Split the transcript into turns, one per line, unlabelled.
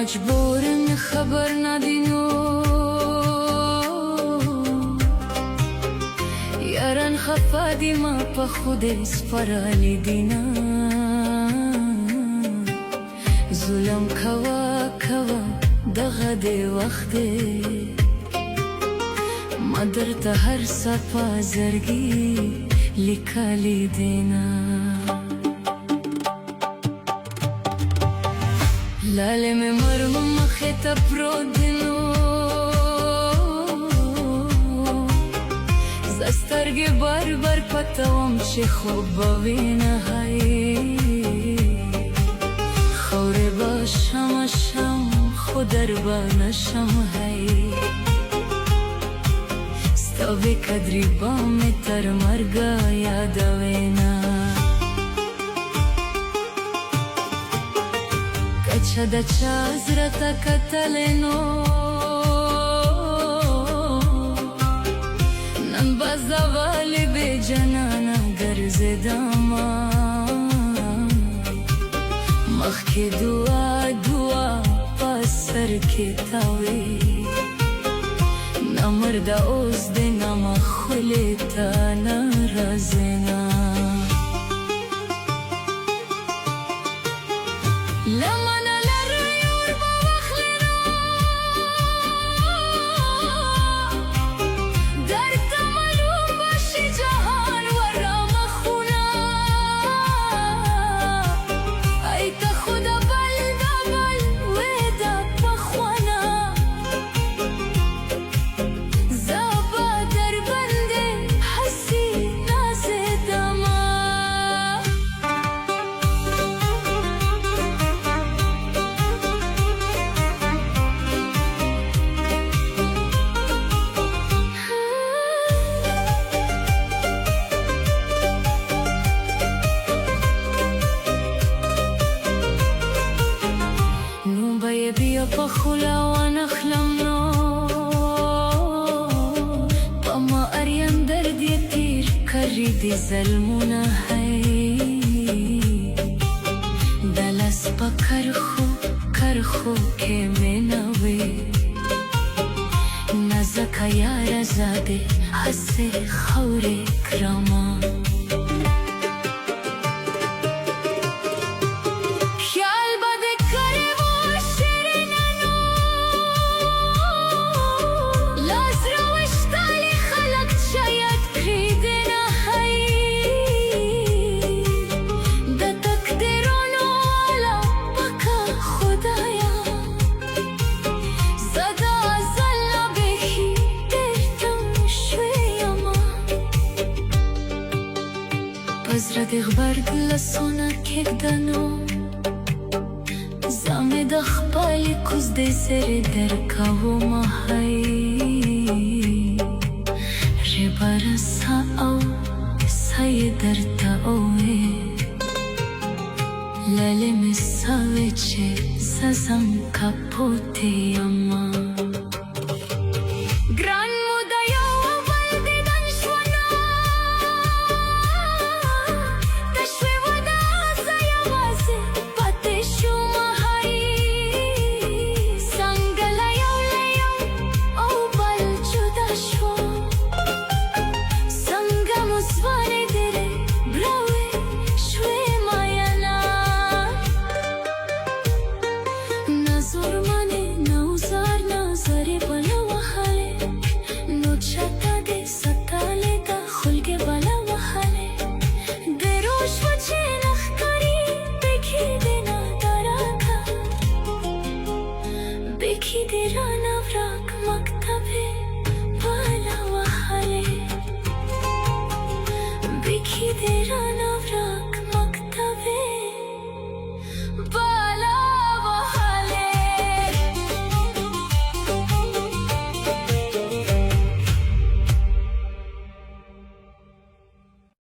मजबूर में खबर न दिनो यारन खफा दिमा पा खुद स्पराली दिना जुलम खवा खवा दगा दे वक्त मदर हर सफा जरगी लिखाली देना लाले में मरम मखे तपरो दिनो जस्तरगे बार बार पतावम शे खूब बवीना है खौरे बा शम शम खुदर बा नशम है स्तवे कदरी बा में तर मरगा यादवेना Kada čazrata kataleno Nan bazavali be janana garze dama Makhke dua dua pasar ke tawe Na marda oz de na makhuleta na razena بخلا ونخلم نو طما أريان درد يطير كريدي زلمونا هاي دلس بكرخو كمناوي نزكا يا رزادي حسي خوري كراما بزرد غبرد لسونا کک دانو زامد اخبالی کز دی سر در کاو ماهی ری برسا او سای در تا اوه لاله مساوه چه سزم کپوتی اما देखी दे राना व्राक मकतबे